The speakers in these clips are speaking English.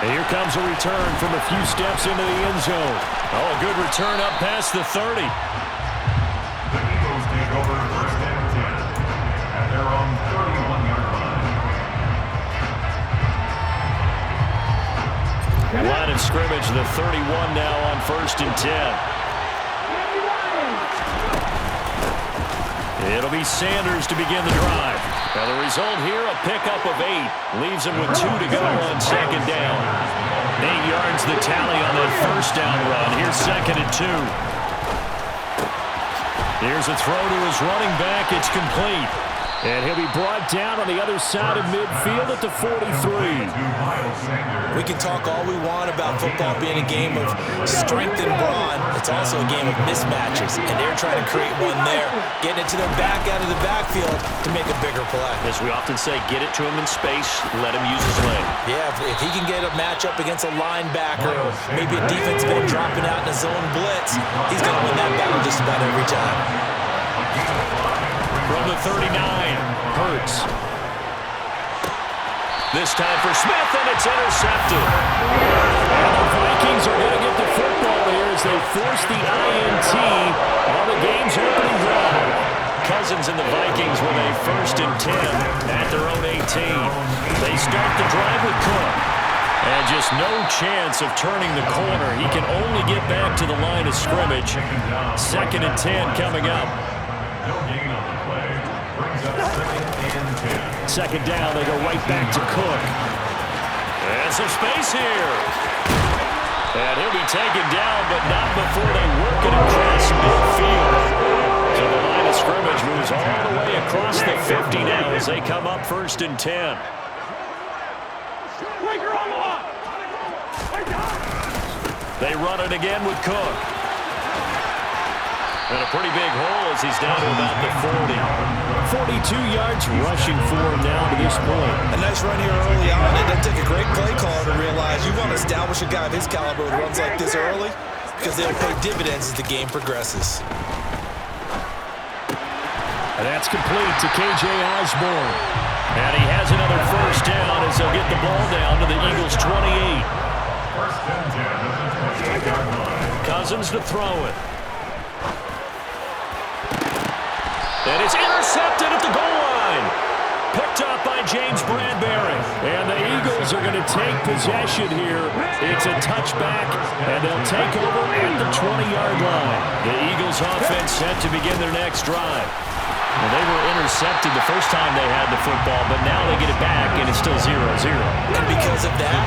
And here comes a return from a few steps into the end zone. Oh, a good return up past the 30. The Eagles take over first and 10 at their own 31-yard line. Line of scrimmage, the 31 now on first and 10. It'll be Sanders to begin the drive. Now the result here, a pickup of 8. Leaves him with 2 to go on second down. 8 yards the tally on that first down run. Here's second and 2. Here's a throw to his running back. It's complete. And he'll be brought down on the other side of midfield at the 43. We can talk all we want about football being a game of strength and brawn. It's also a game of mismatches, and they're trying to create one there, getting it to their back out of the backfield to make a bigger play. As we often say, get it to him in space, let him use his leg. Yeah, if he can get a matchup against a linebacker, or maybe a defensive end dropping out in a zone blitz, he's going to win that battle just about every time. From the 39, Hurts. This time for Smith, and it's intercepted. And the Vikings are going to get the football here as they force the INT on the game's opening drive. Cousins and the Vikings with a first and 10 at their own 18. They start the drive with Cook. And just no chance of turning the corner. He can only get back to the line of scrimmage. Second and 10 coming up. Second down, they go right back to Cook. And some space here. And he'll be taken down, but not before they work it across midfield. So the line of scrimmage moves all the way across the 50 now as they come up first and 10. They run it again with Cook. And a pretty big hole as he's down to about the 40. 42 yards rushing for him now to this point. A nice run here early on. It doesn't take a great play caller to realize you want to establish a guy of his caliber who runs like this early because they'll pay dividends as the game progresses. And that's complete to K.J. Osborne. And he has another first down as they'll get the ball down to the Eagles' 28. First and 10 at the 28-yard line. Cousins to throw it. And it's intercepted at the goal line. Picked up by James Bradbury. And the Eagles are going to take possession here. It's a touchback, and they'll take over at the 20-yard line. The Eagles offense set to begin their next drive. Well, they were intercepted the first time they had the football, but now they get it back, and it's still 0-0. And because of that,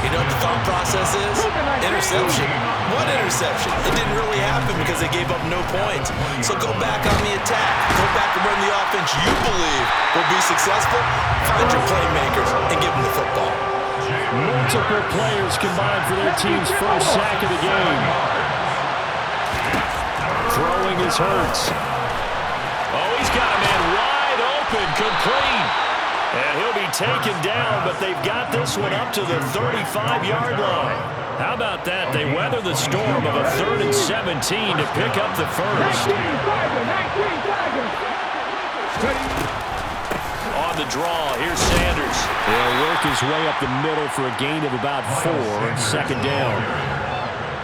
you know what the thought process is? Interception. What interception? It didn't really happen because they gave up no points. So go back on the attack. Go back and run the offense you believe will be successful. Find your playmakers and give them the football. Multiple players combined for their team's first sack of the game. Throwing is Hurts. Oh, he's got a man wide open, complete. And he'll be taken down, but they've got this one up to the 35-yard line. How about that? They weather the storm of a 3rd and 17 to pick up the first. On the draw, here's Sanders. He'll work his way up the middle for a gain of about 4, second down.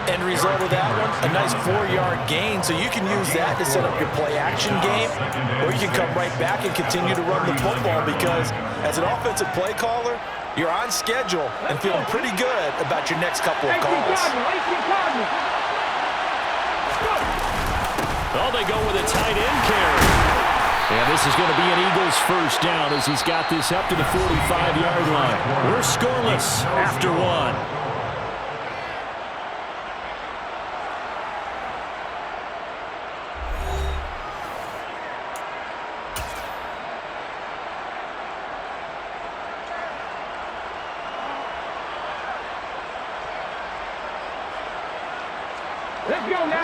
End result of that one, a nice 4-yard gain, so you can use that to set up your play-action game, or you can come right back and continue to run the football because as an offensive play caller, you're on schedule and feeling pretty good about your next couple of calls. Oh, they go with a tight end carry. And this is going to be an Eagles first down as he's got this up to the 45-yard line. We're scoreless after 1.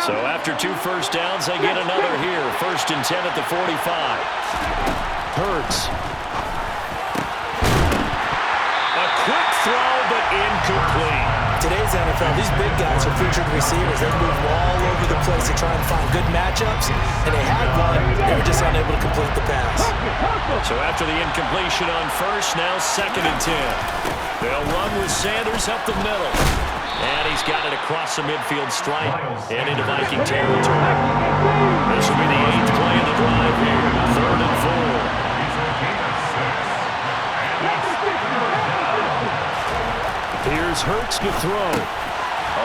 So after 2 first downs, they get another here. First and 10 at the 45. Hurts. A quick throw, but incomplete. Today's NFL, these big guys are featured receivers. They move all over the place to try and find good matchups, and they had one. They were just unable to complete the pass. So after the incompletion on first, now second and 10. They'll run with Sanders up the middle. And he's got it across the midfield stripe and into Viking territory. This will be the 8th play of the drive here. 3rd and 4. Here's Hurts to throw.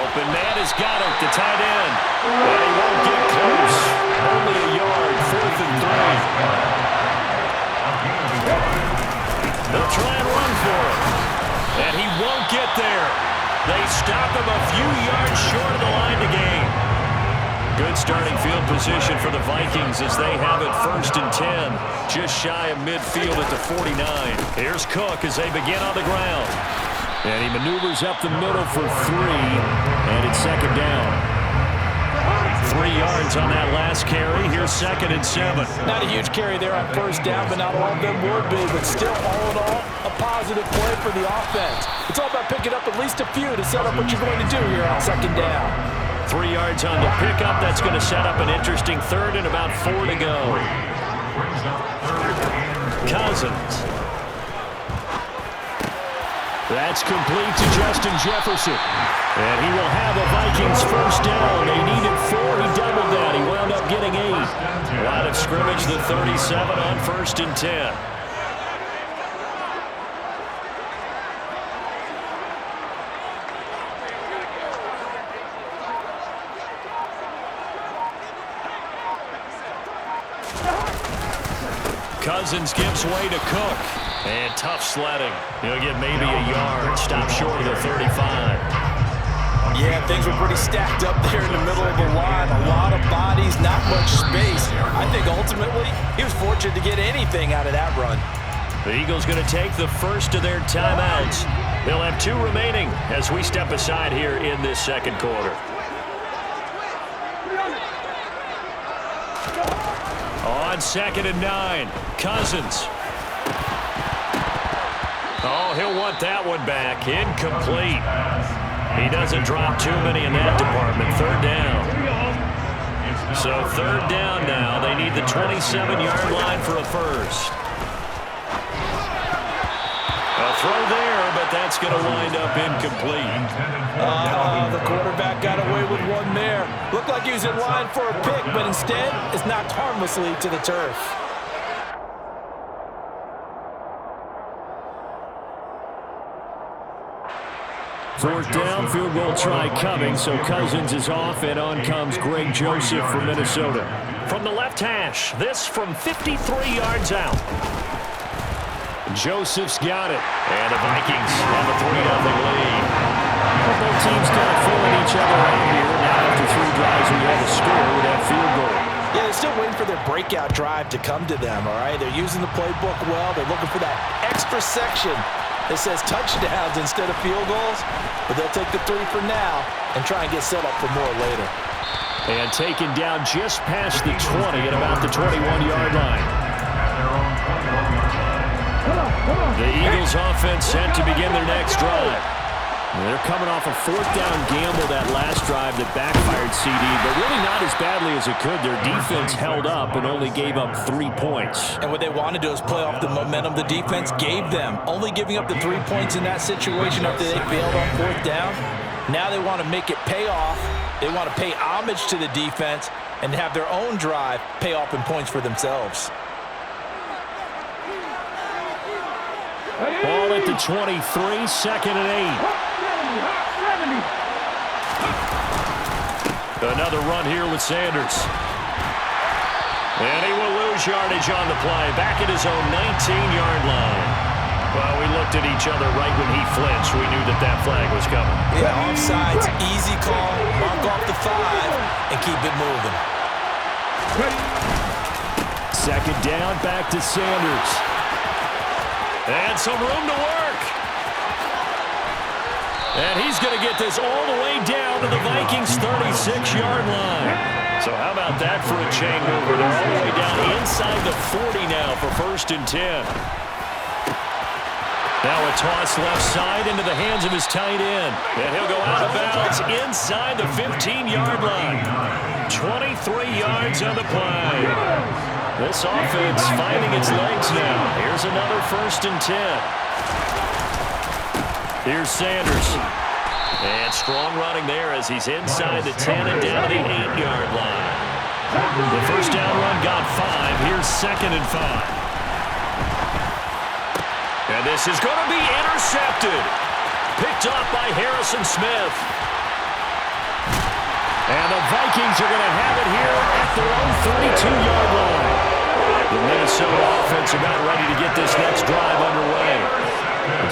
Open man has got it, the tight end. And he won't get close. Only a yard, 4th and 3. They'll try and run for it. And he won't get there. They stop him a few yards short of the line to gain. Good starting field position for the Vikings as they have it 1st and 10. Just shy of midfield at the 49. Here's Cook as they begin on the ground. And he maneuvers up the middle for 3. And it's 2nd down. 3 yards on that last carry. Here's 2nd and 7. Not a huge carry there on 1st down, but not all of them would be. But still, all in all, a positive play for the offense. It's all about picking up at least a few to set up what you're going to do here on 2nd down. 3 yards on the pickup. That's going to set up an interesting 3rd and about 4 to go. Cousins. That's complete to Justin Jefferson. And he will have a Vikings 1st down. They needed 4. He doubled that. He wound up getting 8. Line of scrimmage, the 37 on 1st and 10. Cousins gives way to Cook. And tough sledding. He'll get maybe a yard. Stop short of the 35. Yeah, things were pretty stacked up there in the middle of the line. A lot of bodies, not much space. I think ultimately he was fortunate to get anything out of that run. The Eagles going to take the first of their timeouts. They'll have 2 remaining as we step aside here in this 2nd quarter. On 2nd and 9, Cousins. Oh, he'll want that one back. Incomplete. He doesn't drop too many in that department. 3rd down. So 3rd down now. They need the 27-yard line for a first. A throw there, but that's going to wind up incomplete. The quarterback got away with one there. Looked like he was in line for a pick, but instead it's knocked harmlessly to the turf. 4th down, field goal try coming, so Cousins is off, and on comes Greg Joseph from Minnesota. From the left hash, this from 53 yards out. Joseph's got it, and the Vikings have a 3-0 lead. Both teams kind of filling each other out here. Now after 3 drives, we have a score with that field goal. Yeah, they're still waiting for their breakout drive to come to them, all right? They're using the playbook well. They're looking for that extra section that says touchdowns instead of field goals, but they'll take the 3 for now and try and get set up for more later. And taken down just past the 20 at about the 21-yard line. The Eagles offense set to begin their next drive. They're coming off a 4th down gamble that last drive that backfired CD, but really not as badly as it could. Their defense held up and only gave up 3 points. And what they want to do is play off the momentum the defense gave them. Only giving up the 3 points in that situation after they failed on 4th down. Now they want to make it pay off. They want to pay homage to the defense and have their own drive pay off in points for themselves. Ball at the 23, 2nd and 8. Another run here with Sanders. And he will lose yardage on the play. Back at his own 19-yard line. Well, we looked at each other right when he flinched. We knew that that flag was coming. Yeah, offsides, easy call. Mark off the 5 and keep it moving. 2nd down, back to Sanders. And some room to work. And he's going to get this all the way down to the Vikings' 36-yard line. So how about that for a chain mover? They're all the way down inside the 40 now for 1st and 10. Now a toss left side into the hands of his tight end. And he'll go out of bounds inside the 15-yard line. 23 yards on the play. This offense finding its legs now. Here's another 1st and 10. Here's Sanders. And strong running there as he's inside the 10 and down to the 8-yard line. The first down run got 5. Here's 2nd and 5. And this is going to be intercepted. Picked off by Harrison Smith. And the Vikings are going to have it here at their own 32-yard line. The Minnesota offense about ready to get this next drive underway.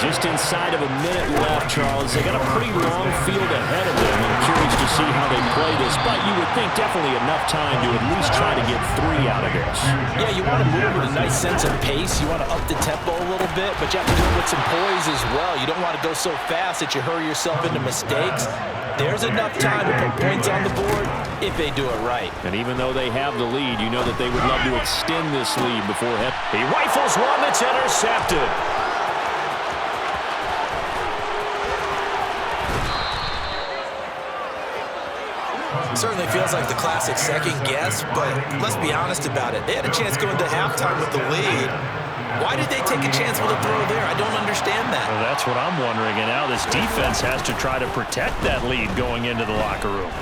Just inside of a minute left, Charles. They got a pretty long field ahead of them. I'm curious to see how they play this, but you would think definitely enough time to at least try to get 3 out of this. Yeah, you want to move with a nice sense of pace. You want to up the tempo a little bit, but you have to do it with some poise as well. You don't want to go so fast that you hurry yourself into mistakes. There's enough time to put points on the board if they do it right. And even though they have the lead, you know that they would love to extend this lead before he rifles one that's intercepted. Certainly feels like the classic second guess, but let's be honest about it. They had a chance going to halftime with the lead. Why did they take a chance with a throw there? I don't understand that. Well, that's what I'm wondering. And now this defense has to try to protect that lead going into the locker room.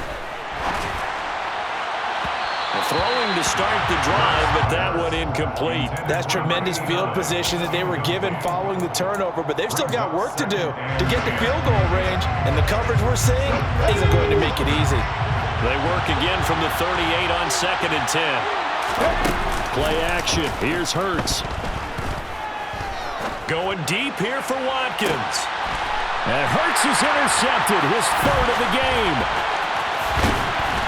Throwing to start the drive, but that one incomplete. That's tremendous field position that they were given following the turnover, but they've still got work to do to get the field goal range, and the coverage we're seeing isn't going to make it easy. They work again from the 38 on 2nd and 10. Play action. Here's Hurts. Going deep here for Watkins. And Hurts is intercepted, his 3rd of the game.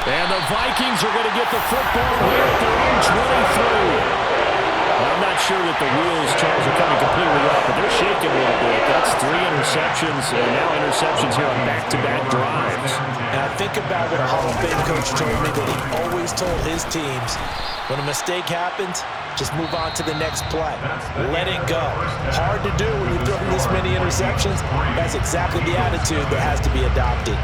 And the Vikings are going to get the football here at their own 23. I'm not sure that the wheels, Charles, are coming completely off, but they're shaking a little bit. That's 3 interceptions, and now interceptions here on back-to-back drives. And I think about what a Hall of Fame coach told me that he always told his teams, when a mistake happens, just move on to the next play. Let it go. Hard to do when you've thrown this many interceptions. That's exactly the attitude that has to be adopted.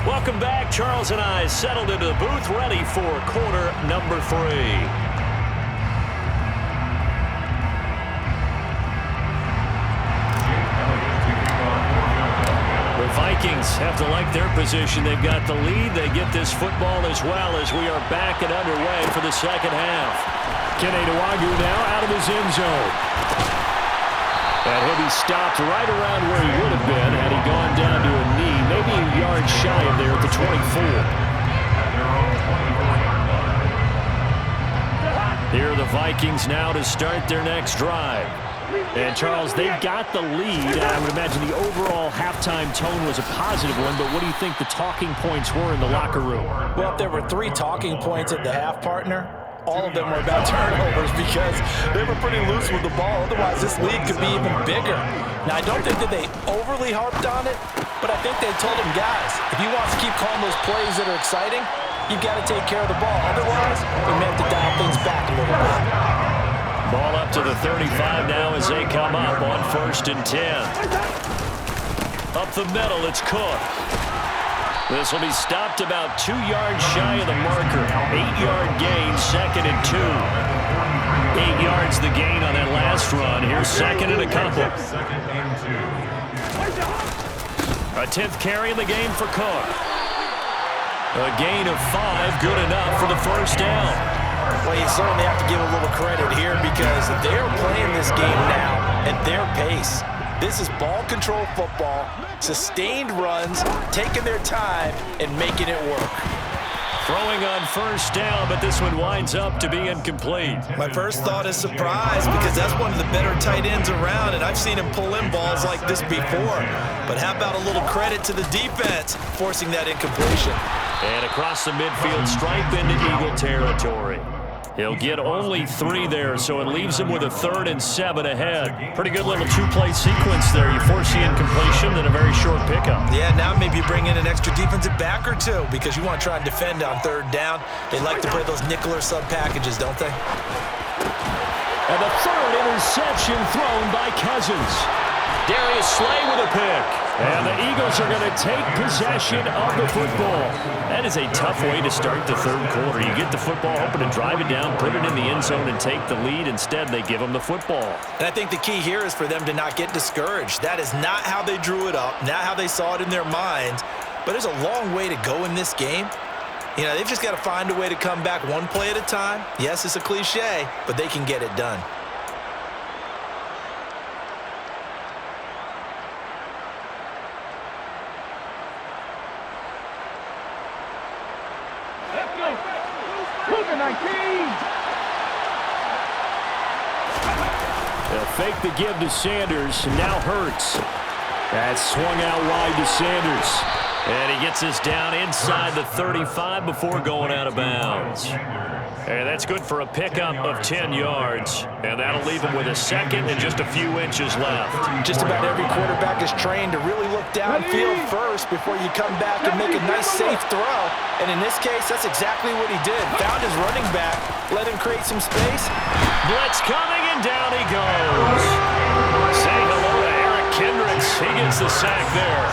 Welcome back. Charles and I settled into the booth, ready for quarter number 3. The Vikings have to like their position. They've got the lead. They get this football as well as we are back and underway for the second half. Kenny Nwagu now out of his end zone. And he'll be stopped right around where he would have been had he gone down to a knee, maybe a yard shy of there at the 24. Here are the Vikings now to start their next drive. And, Charles, they've got the lead. I would imagine the overall halftime tone was a positive one, but what do you think the talking points were in the locker room? Well, if there were 3 talking points at the half, partner, all of them were about turnovers because they were pretty loose with the ball. Otherwise, this lead could be even bigger. Now, I don't think that they overly harped on it, but I think they told them, guys, if you want to keep calling those plays that are exciting, you've got to take care of the ball. Otherwise, we may have to dial things back a little bit. Ball up to the 35 now as they come up on 1st and 10. Up the middle, it's Cook. This will be stopped about 2 yards shy of the marker. 8-yard gain, 2nd and 2. 8 yards the gain on that last run. Here's 2nd and a couple. A 10th carry in the game for Cook. A gain of 5, good enough for the first down. Well, you certainly have to give a little credit here because they're playing this game now at their pace. This is ball control football, sustained runs, taking their time, and making it work. Throwing on first down, but this one winds up to be incomplete. My first thought is surprise because that's one of the better tight ends around, and I've seen him pull in balls like this before. But how about a little credit to the defense forcing that incompletion? And across the midfield stripe into Eagle territory. He'll get only 3 there, so it leaves him with a 3rd and 7 ahead. Pretty good little 2-play sequence there. You force the incompletion, then a very short pickup. Yeah, now maybe you bring in an extra defensive back or 2 because you want to try and defend on 3rd down. They like to play those nickel or sub packages, don't they? And the 3rd interception thrown by Cousins. Darius Slay with a pick. And the Eagles are going to take possession of the football. That is a tough way to start the 3rd quarter. You get the football, hoping to drive it down, put it in the end zone, and take the lead. Instead, they give them the football. And I think the key here is for them to not get discouraged. That is not how they drew it up, not how they saw it in their minds. But there's a long way to go in this game. You know, they've just got to find a way to come back one play at a time. Yes, it's a cliche, but they can get it done. They'll fake the give to Sanders, and now Hurts. That's swung out wide to Sanders. And he gets this down inside the 35 before going out of bounds. And that's good for a pickup of 10 yards. And that'll leave him with a 2nd and just a few inches left. Just about every quarterback is trained to really look downfield first before you come back and make a nice, safe throw. And in this case, that's exactly what he did. Found his running back, let him create some space. Blitz coming, and down he goes. Say hello to Eric Kendricks. He gets the sack there.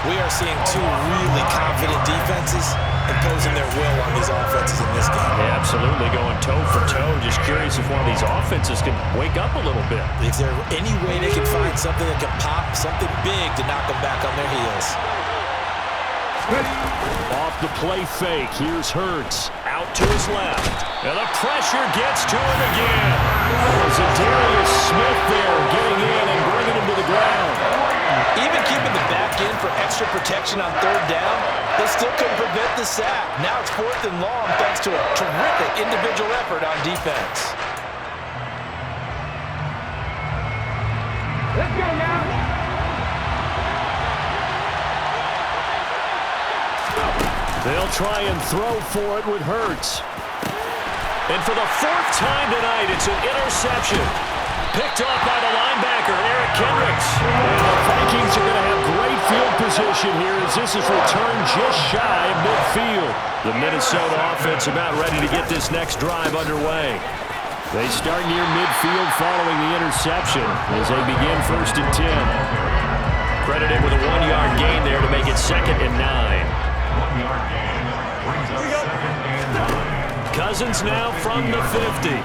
We are seeing 2 really confident defenses imposing their will on these offenses in this game. Yeah, absolutely, going toe for toe. Just curious if one of these offenses can wake up a little bit. Is there any way they can find something that can pop, something big to knock them back on their heels? Off the play fake, here's Hurts. Out to his left. And the pressure gets to him again. There's a Darius Smith there getting in and bringing him to the ground. Even keeping the back end for extra protection on 3rd down, they still couldn't prevent the sack. Now it's 4th and long thanks to a terrific individual effort on defense. Let's go now. They'll try and throw for it with Hurts. And for the 4th time tonight, it's an interception. Picked off by the linebacker, Eric Kendricks. And the Vikings are going to have great field position here as this is returned just shy of midfield. The Minnesota offense about ready to get this next drive underway. They start near midfield following the interception as they begin 1st and 10. Credited with a 1-yard gain there to make it 2nd and 9. 1-yard gain brings up 2nd and 9. Cousins now from the 50.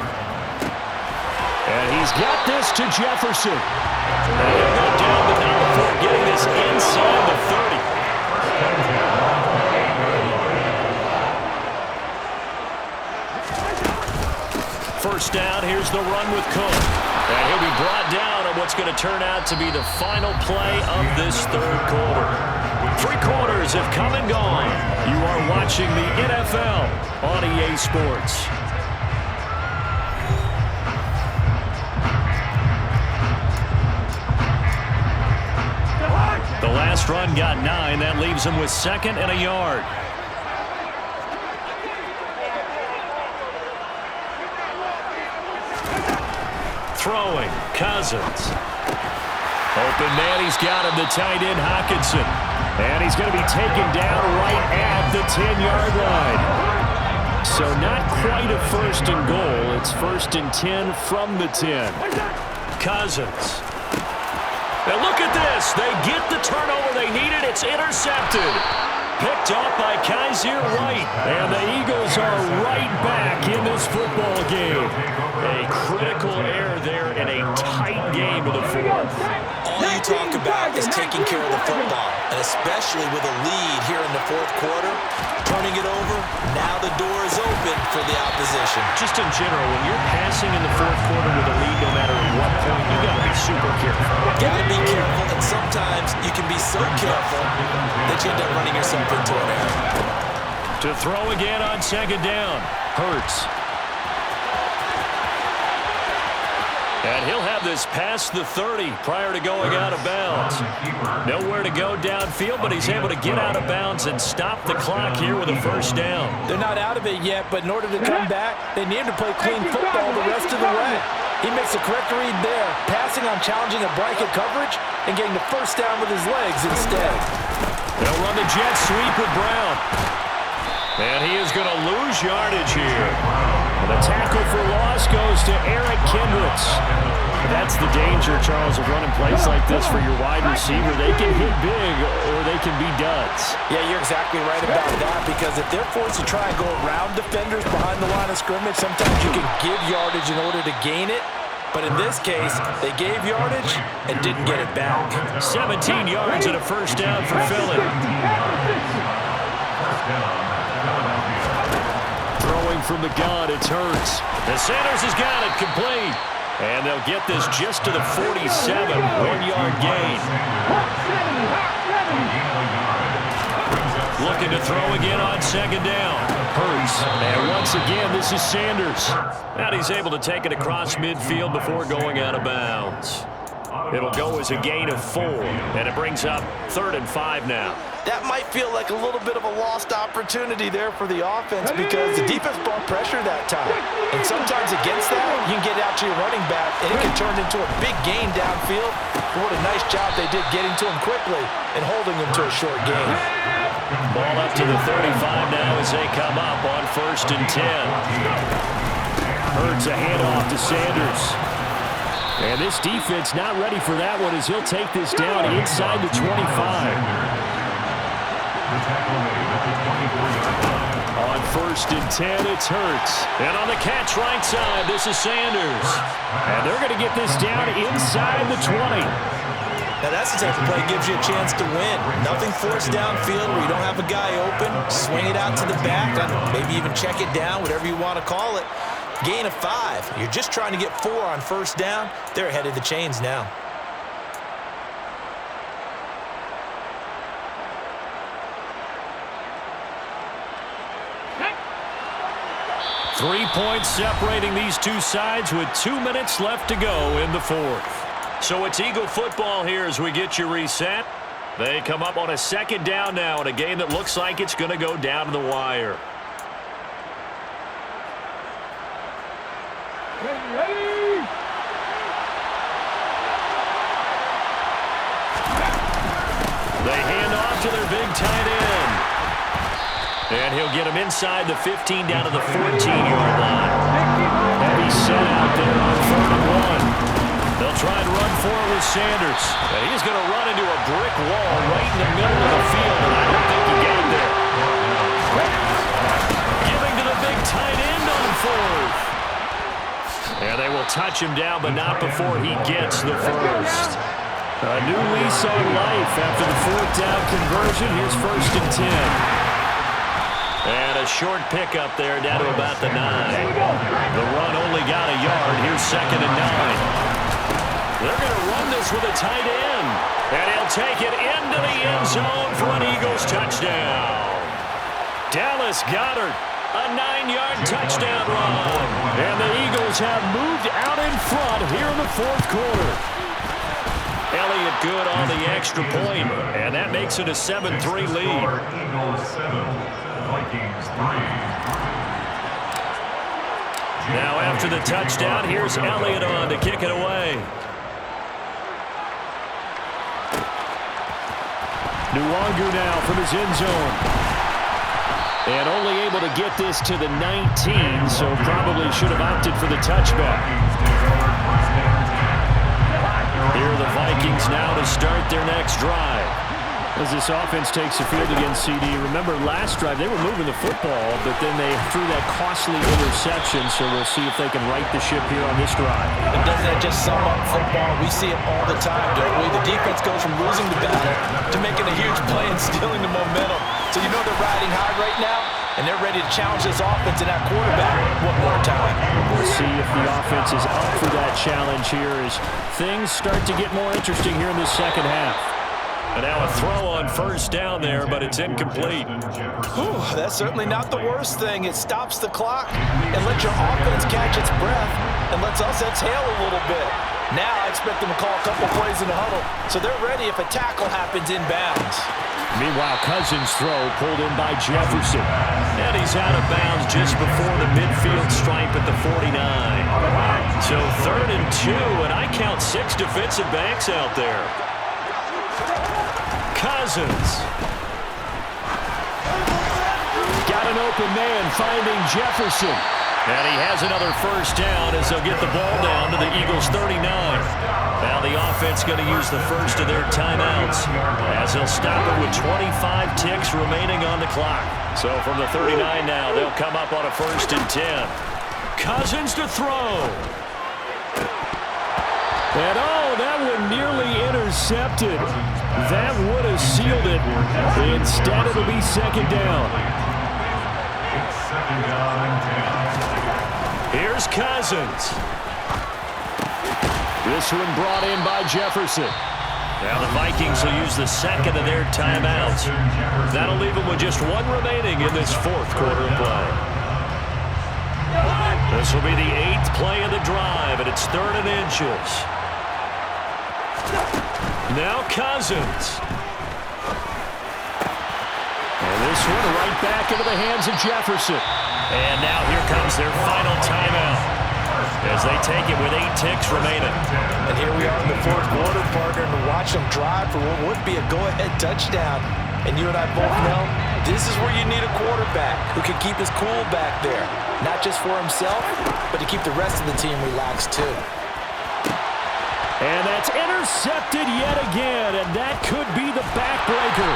And he's got this to Jefferson. And he'll go down, but not before getting this inside the 30. First down, here's the run with Cook. And he'll be brought down on what's going to turn out to be the final play of this 3rd quarter. 3 quarters have come and gone. You are watching the NFL on EA Sports. The last run got 9. That leaves him with 2nd and a yard. Throwing, Cousins. Open man, he's got him, the tight end, Hockenson. And he's going to be taken down right at the 10-yard line. So not quite a 1st and goal. It's 1st and 10 from the 10. Cousins. And look at this. They get the turnover they needed. It's intercepted. Picked off by Kaiser White. And the Eagles are right back in this football game. A critical error there in a tight game to the 4th. All you talk about is taking care of the football, and especially with a lead here in the 4th quarter. Turning it over, now the door is open for the opposition. Just in general, when you're passing in the 4th quarter with a lead, no matter what point, you got to be super careful. Got to be careful, and sometimes you can be so careful that you end up running yourself into an error. To throw again on 2nd down, Hurts. And he'll have this past the 30 prior to going out of bounds. Nowhere to go downfield, but he's able to get out of bounds and stop the clock here with a first down. They're not out of it yet, but in order to come back, they need to play clean football the rest of the way. He makes the correct read there, passing on challenging a blanket coverage and getting the first down with his legs instead. They'll run the jet sweep with Brown. And he is going to lose yardage here. And the tackle for loss goes to Eric Kendricks. That's the danger, Charles, of running plays like this for your wide receiver. They can hit big or they can be duds. Yeah, you're exactly right about that, because if they're forced to try and go around defenders behind the line of scrimmage, sometimes you can give yardage in order to gain it. But in this case, they gave yardage and didn't get it back. 17 yards and a first down for Philly. Throwing from the gun, it's Hurts. The Sanders has got it complete. And they'll get this just to the 47, 1-yard gain. Looking to throw again on second down. Hurts. And once again, this is Sanders. And he's able to take it across midfield before going out of bounds. It'll go as a gain of 4, and it brings up 3rd and 5 now. That might feel like a little bit of a lost opportunity there for the offense, because the defense brought pressure that time. And sometimes against that, you can get out to your running back, and it can turn into a big gain downfield. But what a nice job they did getting to him quickly and holding him to a short gain. Ball up to the 35 now as they come up on 1st and 10. Hurts a handoff to Sanders. And this defense not ready for that one as he'll take this down inside the 25. On 1st and 10, it's Hurts. And on the catch right side, this is Sanders. And they're going to get this down inside the 20. Now that's the type of play that gives you a chance to win. Nothing forced downfield where you don't have a guy open. Swing it out to the back, maybe even check it down, whatever you want to call it. Gain of 5. You're just trying to get 4 on first down. They're ahead of the chains now. Three points separating these two sides with 2 minutes left to go in the 4th. So it's Eagle football here as we get you reset. They come up on a second down now in a game that looks like it's going to go down to the wire. They hand off to their big tight end. And he'll get him inside the 15 down to the 14-yard line. Heavy set out there on 3rd and 1. They'll try and run for it with Sanders. And he's going to run into a brick wall right in the middle of the field, and I don't think he got there. Giving to the big tight end on 4th. And they will touch him down, but not before he gets the first. A new lease on life after the 4th down conversion. Here's 1st and 10. And a short pickup there down to about the 9. The run only got a yard. Here's 2nd and 9. They're going to run this with a tight end. And he'll take it into the end zone for an Eagles touchdown. Dallas Goedert, a 9-yard touchdown run. And the Eagles have moved out in front here in the 4th quarter. Elliott good on the extra point, and that makes it a 7-3 lead. Eagles 7. Vikings 3. Now after the touchdown, here's Elliott on to kick it away. Nwangu now from his end zone. And only able to get this to the 19, so probably should have opted for the touchback. Here are the Vikings now to start their next drive. As this offense takes the field against CD, remember last drive they were moving the football, but then they threw that costly interception, so we'll see if they can right the ship here on this drive. And doesn't that just sum up football? We see it all the time, don't we? The defense goes from losing the battle to making a huge play and stealing the momentum. So you know they're riding high right now, and they're ready to challenge this offense and that quarterback one more time. We'll see if the offense is up for that challenge here as things start to get more interesting here in the second half. And now a throw on first down there, but it's incomplete. Whew, that's certainly not the worst thing. It stops the clock and lets your offense catch its breath and lets us exhale a little bit. Now I expect them to call a couple plays in the huddle, so they're ready if a tackle happens inbounds. Meanwhile, Cousins' throw pulled in by Jefferson. And he's out of bounds just before the midfield stripe at the 49. So 3rd and 2, and I count 6 defensive backs out there. Cousins. Got an open man finding Jefferson. And he has another first down as they'll get the ball down to the Eagles' 39. Now the offense going to use the first of their timeouts as they'll stop it with 25 ticks remaining on the clock. So from the 39 now, they'll come up on a 1st and 10. Cousins to throw. And oh, that one nearly intercepted. That would have sealed it. Instead, it'll be 2nd down. It's 2nd down and 10. Here's Cousins. This one brought in by Jefferson. Now the Vikings will use the 2nd of their timeouts. That'll leave them with just 1 remaining in this 4th quarter of play. This will be the 8th play of the drive, and it's 3rd and inches. Now Cousins. And this one right back into the hands of Jefferson. And now here comes their final timeout as they take it with 8 ticks remaining. And here we are in the 4th quarter, partner, and watch them drive for what would be a go-ahead touchdown. And you and I both know this is where you need a quarterback who can keep his cool back there. Not just for himself, but to keep the rest of the team relaxed too. And that's intercepted yet again, and that could be the backbreaker.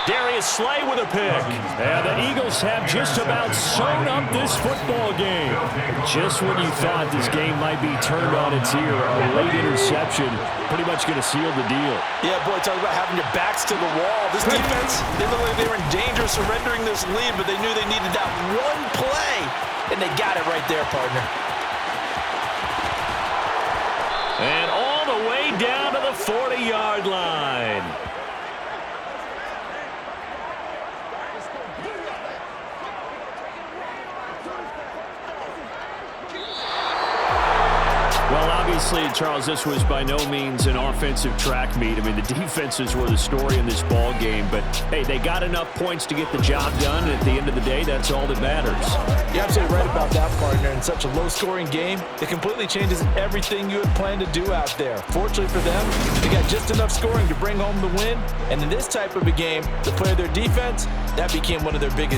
Darius Slay with a pick. And the Eagles have just about sewn up this football game. Just when you thought this game might be turned on its ear, a late interception pretty much going to seal the deal. Yeah, boy, talk about having your backs to the wall. This defense, they looked like they were in danger of surrendering this lead, but they knew they needed that one play, and they got it right there, partner. And all the way down to the 40-yard line. Well, obviously, Charles, this was by no means an offensive track meet. I mean, the defenses were the story in this ball game, but hey, they got enough points to get the job done, and at the end of the day, that's all that matters. You're absolutely right about that, partner. In such a low-scoring game, it completely changes everything you had planned to do out there. Fortunately for them, they got just enough scoring to bring home the win, and in this type of a game, to play their defense, that became one of their biggest